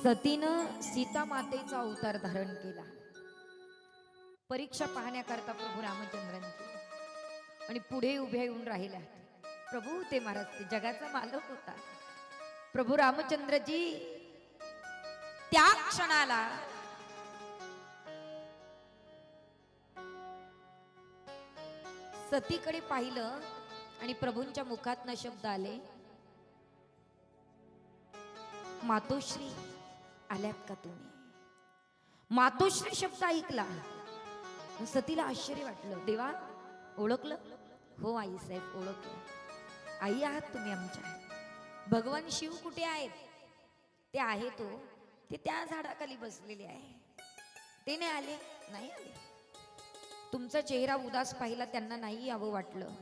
सतीनं सीता मातेचा अवतार धारण केला, परीक्षा पाहण्याकरता प्रभू रामचंद्रांची, आणि पुढे उभे येऊन राहिल्या. प्रभू होते महाराज, ते जगाचा मालक होता. प्रभू रामचंद्रजी त्या क्षणाला सतीकडे पाहिलं आणि प्रभूंच्या मुखातनं शब्द आले, मातोश्री आल्यात का तुम्ही? मातोश्री शब्द ऐकला, सतीला आश्चर्य वाटलं. देवा ओळखलं? हो आई साहेब ओळखलं. आई आहात तुम्ही आमच्या. भगवान शिव कुठे आहेत? ते आहे तो, ते त्या झाडाखाली बसलेले आहे. ते नाही आले? नाही आले. तुमचा चेहरा उदास पाहिला, त्यांना नाही यावं वाटलं.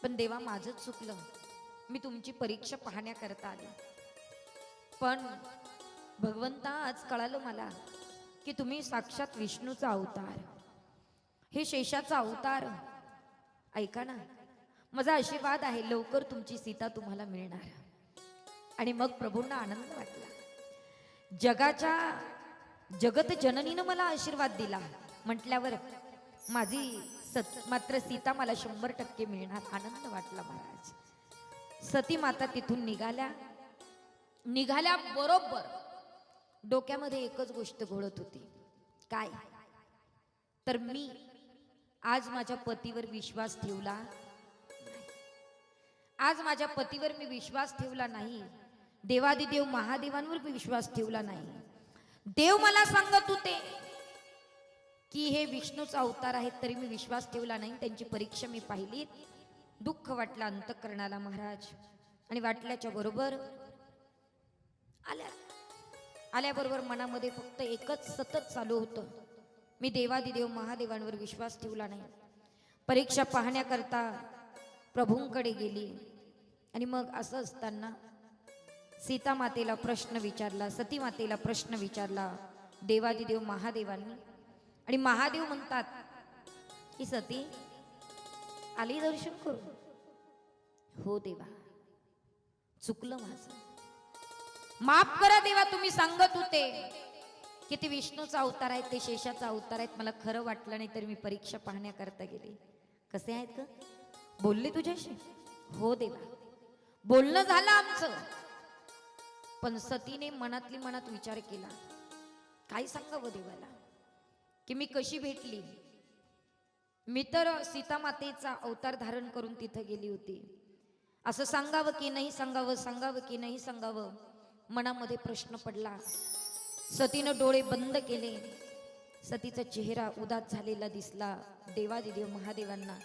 पण देवा माझंच चुकलं, मी तुमची परीक्षा पाहण्याकरता आले. पण भगवंता आज कळालं मला की तुम्ही साक्षात विष्णूचा अवतार, हे शेषाचा अवतार. ऐका ना, माझा आशीर्वाद आहे, लवकर तुमची सीता तुम्हाला मिळणार. आणि मग प्रभूंना आनंद वाटला. जगत जननीनं मला आशीर्वाद दिला म्हटल्यावर माझी मात्र सीता मला 100% मिळणार. आनंद वाटला महाराज. सती माता तिथून निघाल्या बरोबर डोक्यामध्ये एकच गोष्ट घोळत होती. काय? तर मी आज माझ्या पतीवर विश्वास ठेवला नाही. आज माझ्या पतीवर मी विश्वास ठेवला नाही. देवादिदेव महादेवांवर मी विश्वास ठेवला नाही. देव मला सांगत होते की हे विष्णूचा अवतार आहे, तरी मी विश्वास ठेवला नाही. त्यांची परीक्षा मी पाहिली. दुःख वाटलं अंतःकरणाला महाराज. आणि वाटल्याच्या बरोबर आल्याबरोबर मनामध्ये फक्त एकच सतत चालू होतं, मी देवादिदेव महादेवांवर विश्वास ठेवला नाही. परीक्षा पाहण्याकरता प्रभूंकडे गेली. आणि मग असं असताना सीता मातेला प्रश्न विचारला, सती मातेला प्रश्न विचारला देवादिदेव महादेवांनी. आणि महादेव म्हणतात की सती आली दर्शन करू? हो देवा, चुकलं माझं, माफ करा देवा. तुम्ही सांगत होते की ते विष्णूचा अवतार आहे, ते शेषाचा अवतार आहेत. मला खरं वाटलं नाही, तर मी परीक्षा पाहण्याकरता गेले. कसे आहेत ग? बोलले तुझ्याशी? हो देवा, बोलणं झालं आमचं. पण सतीने मनातली मनात विचार केला, काय सांगावं देवाला की मी कशी भेटली. मी तर सीता मातेचा अवतार धारण करून तिथं गेली होती. असं सांगावं की नाही सांगावं, सांगावं की नाही सांगावं, मनामध्ये प्रश्न पडला. सतीनं डोळे बंद केले. सतीचा चेहरा उदास झालेला दिसला देवादिदेव महादेवांना.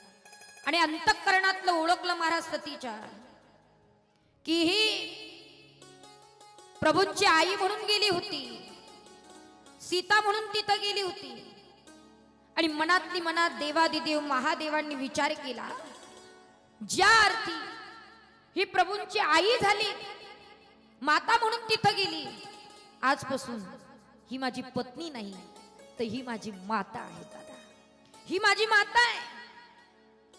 आणि अंतःकरणातलं ओळखलं महाराज सतीच्या की ही प्रभूंची आई म्हणून गेली होती, सीता म्हणून तिथं गेली होती. आणि मनातली मनात देवादिदेव महादेवांनी विचार केला, ज्या अर्थी ही प्रभूंची आई झाली, माता म्हणून तिथं गेली, आजपासून ही माझी पत्नी नाही, तर ही माझी माता आहे दादा, ही माझी माता आहे.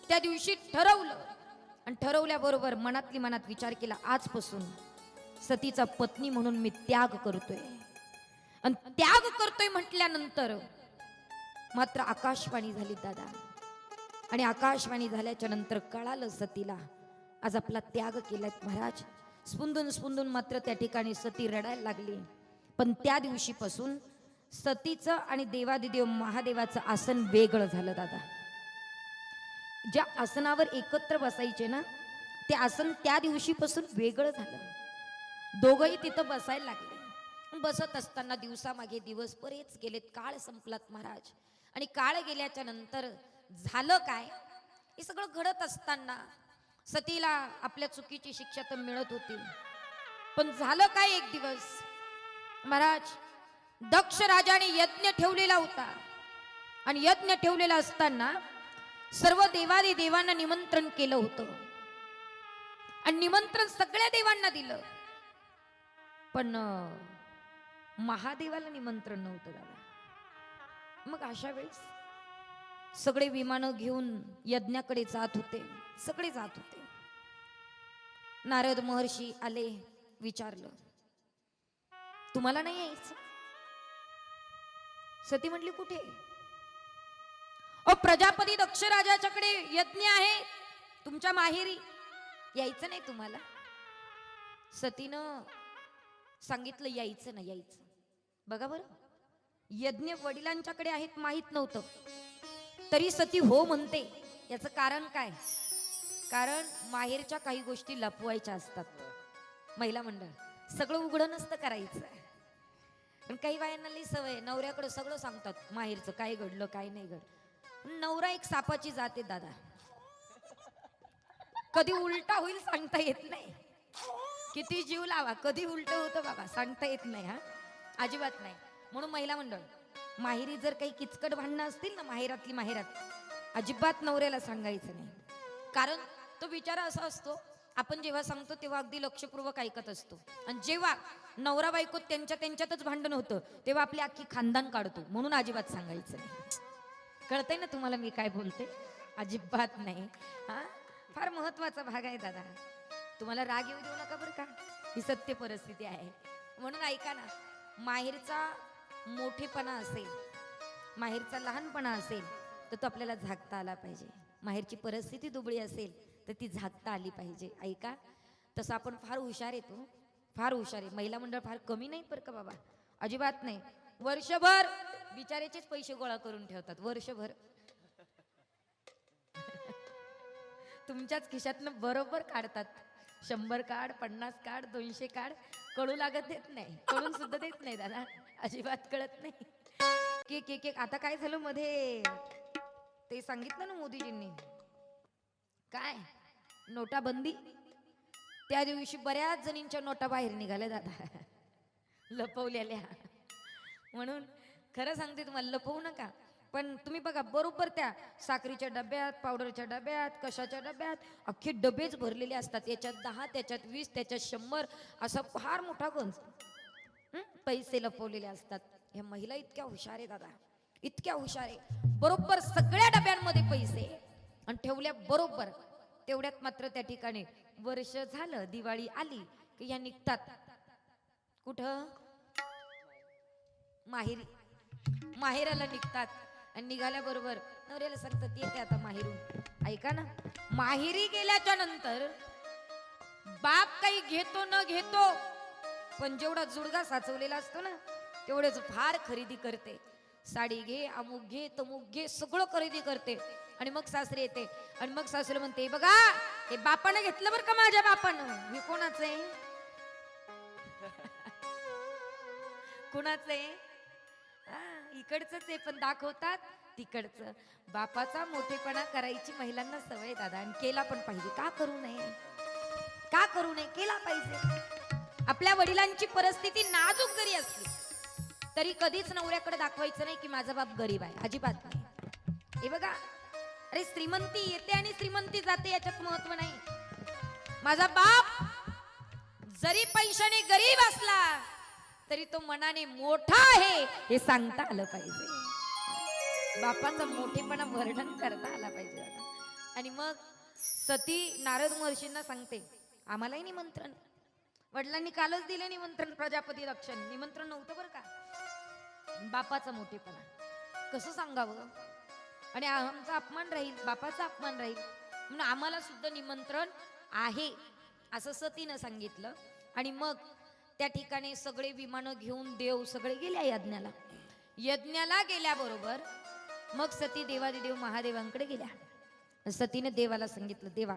त्या दिवशी ठरवलं. आणि ठरवल्याबरोबर मनातली मनात विचार केला, आजपासून सतीचा पत्नी म्हणून मी त्याग करतोय. आणि त्याग करतोय म्हटल्यानंतर मात्र आकाशवाणी झाली दादा. आणि आकाशवाणी झाल्याच्या नंतर कळालं सतीला, आज आपला त्याग केलाय महाराज. स्पुंदून स्पुंदून मात्र त्या ठिकाणी सती रडायला लागली. पण त्या दिवशीपासून सतीचं आणि देवादिदेव महादेवाचं आसन वेगळं झालं दादा. ज्या आसनावर एकत्र बसायचे ना, ते आसन त्या दिवशीपासून वेगळं झालं. दोघंही तिथं बसायला लागले. बसत असताना दिवसामागे दिवस बरेच गेलेत, काळ संपलात महाराज. आणि काळ गेल्याच्या नंतर झालं काय, हे सगळं घडत असताना सतीला आपल्या चुकीची शिक्षा तर मिळत होती. पण झालं काय, एक दिवस महाराज दक्ष राजाने यज्ञ ठेवलेला होता. आणि यज्ञ ठेवलेला असताना सर्व देवादी देवांना निमंत्रण केलं होतं. आणि निमंत्रण सगळ्या देवांना दिलं, पण महादेवाला निमंत्रण नव्हतं दादा. मग अशा वेळेस सगळे विमानं घेऊन यज्ञाकडे जात होते, सगळे जात होते. नारद महर्षी आले, विचारलं तुम्हाला नाही यायचं? सती म्हटली कुठे? ओ प्रजापती दक्ष राजाच्याकडे यज्ञ आहे तुमच्या माहेरी, यायचं नाही तुम्हाला? सतीनं सांगितलं यायचं नाही, यायचं. बघा बरं, यज्ञ वडिलांच्याकडे आहेत माहित नव्हतं, तरी सती हो म्हणते. याचं कारण काय? कारण माहेरच्या काही गोष्टी लपवायच्या असतात. महिला मंडळ सगळं उघडं नसतं करायचं. पण काही बायांना लई सवय, नवऱ्याकडे सगळं सांगतात माहेरचं, काय घडलं काय नाही घडलं. नवरा एक सापाची जाते दादा, कधी उलटा होईल सांगता येत नाही. किती जीव लावा, कधी उलट होतं बाबा सांगता येत नाही. हा, अजिबात नाही. म्हणून महिला मंडळ, माहेरी जर काही किचकट भांडणं असतील ना, माहेरातली माहेरात, अजिबात नवऱ्याला सांगायचं नाही. कारण तो विचार असा असतो, आपण जेव्हा सांगतो तेव्हा अगदी लक्षपूर्वक ऐकत असतो, आणि जेव्हा नवरा बायको त्यांच्यातच भांडण होतं तेव्हा आपली अख्खी खानदान काढतो. म्हणून अजिबात सांगायचं नाही. कळतंय ना तुम्हाला मी काय बोलते? अजिबात नाही. हा, फार महत्वाचा भाग आहे दादा. तुम्हाला राग येऊ देऊ नका बरं का, ही सत्य परिस्थिती आहे. म्हणून ऐका ना, माहेरचा मोठेपणा असेल, माहेरचा लहानपणा असेल, तर तो आपल्याला झाकता आला पाहिजे. माहेरची परिस्थिती दुबळी असेल तर ती झाकता आली पाहिजे. ऐका, तसं आपण फार हुशार येतो, फार हुशार आहे. महिला मंडळ फार कमी नाही बरं का बाबा, अजिबात नाही. वर्षभर बिचारेचेच पैसे गोळा करून ठेवतात, वर्षभर. तुमच्याच खिशातनं बरोबर काढतात. 100 काढ, 50 काढ, 200 काढ, कळू लागत देत नाही, कळून सुद्धा देत नाही दादा, अजिबात कळत नाही. केक एक एक. आता काय झालं मध्ये, ते सांगितलं ना मोदीजींनी, काय नोटाबंदी, त्या दिवशी बऱ्याच जणींच्या नोटा बाहेर निघाल्या दादा, लपवलेल्या. म्हणून खरं सांगते तुम्हाला, लपवू नका. पण तुम्ही बघा बरोबर त्या साखरीच्या डब्यात, पावडरच्या डब्यात, कशाच्या डब्यात, अख्खे डबेच भरलेले असतात. याच्यात 10, त्याच्यात 20, त्याच्यात 100, असा फार मोठा गंज पैसे लपवलेले असतात. ह्या महिला इतक्या हुशार आहे दादा, इतक्या हुशार आहे. बरोबर सगळ्या डब्यांमध्ये पैसे आणि ठेवल्या बरोबर. तेवढ्यात मात्र त्या ठिकाणी वर्ष झालं, दिवाळी आली की ह्या निघतात. कुठं? माहेरी, माहेराला निघतात. आणि निघाल्याबरोबर नवऱ्याला सांगतात येते आता माहेरून. ऐका ना, माहेरी गेल्याच्या नंतर बाप काही घेतो न घेतो, पण जेवढा जुडगा साचवलेला असतो ना तेवढेच फार खरेदी करते. साडी घे, अमुक घे, तमुक घे, सगळं खरेदी करते. आणि मग सासरी येते आणि मग सासरी म्हणते, बघा हे बापानं घेतलं बरं का, माझ्या बापानं. मी कोणाचं आहे? कुणाचं आहे? इकडचंच आहे, पण दाखवतात तिकडचं. बापाचा मोठेपणा करायची महिलांना सवय दादा, आणि केला पण पाहिजे. का करू नये? का करू नये? केला पाहिजे. आपल्या वडिलांची परिस्थिती नाजूक जरी असली तरी कधीच नवऱ्याकडे दाखवायचं नाही की माझा बाप गरीब आहे, अजिबात नाही. हे बघा, अरे श्रीमंती येते आणि श्रीमंती जाते, याच्यात महत्व नाही. माझा बाप जरी पैशाने गरीब असला तरी तो मनाने मोठा आहे हे सांगता आलं पाहिजे. बापाचा मोठेपणा वर्णन करता आला पाहिजे. आणि मग सती नारद महर्षींना सांगते, आम्हालाही निमंत्रण, वडिलांनी कालच दिले निमंत्रण, प्रजापती दक्षांनी निमंत्रण नव्हतं बरं का. बापाचा मोठेपणा कसं सांगावं, आणि आमचा अपमान राहील, बापाचा अपमान राहील, म्हणून आम्हाला सुद्धा निमंत्रण आहे असं सतीनं सांगितलं. आणि मग त्या ठिकाणी सगळे विमानं घेऊन देव सगळे गेल्या यज्ञाला. यज्ञाला गेल्याबरोबर मग सती देवादिदेव महादेवांकडे गेल्या. सतीने देवाला सांगितलं, देवा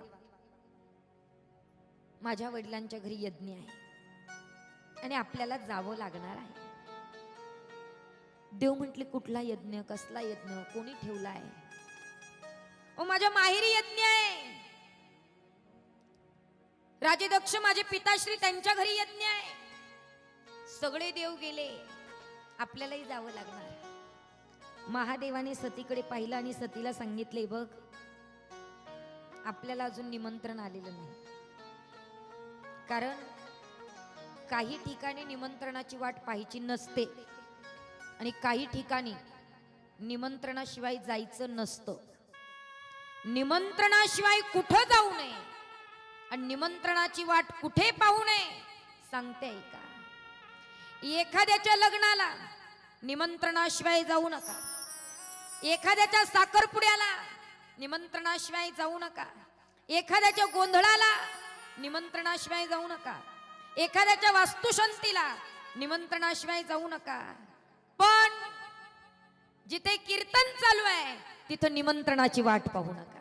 माझ्या वडिलांच्या घरी यज्ञ आहे आणि आपल्याला जावं लागणार आहे. देव म्हटले, कुठला यज्ञ, कसला यज्ञ, कोणी ठेवलाय? ओ माझ्या माहेरी यज्ञ आहे, राजे दक्ष माझे पिताश्री त्यांच्या घरी यज्ञ आहे. सगळे देव गेले, आपल्यालाही जावं लागणार. महादेवाने सतीकडे पाहिलं आणि सतीला सांगितले, बघ आपल्याला अजून निमंत्रण आलेलं नाही. कारण काही ठिकाणी निमंत्रणाची वाट पाहायची नसते आणि काही ठिकाणी निमंत्रणाशिवाय जायचं नसतं. निमंत्रणाशिवाय कुठं जाऊ नये आणि निमंत्रणाची वाट कुठे पाहू नये सांगते ऐका. एखाद्याच्या लग्नाला निमंत्रणाशिवाय जाऊ नका, एखाद्याच्या साखरपुड्याला निमंत्रणाशिवाय जाऊ नका, एखाद्याच्या गोंधळाला निमंत्रणाशिवाय जाऊ नका, एखाद्याच्या वास्तुशांतीला निमंत्रणाशिवाय जाऊ नका. पण जिथे कीर्तन चालू आहे तिथं निमंत्रणाची वाट पाहू नका.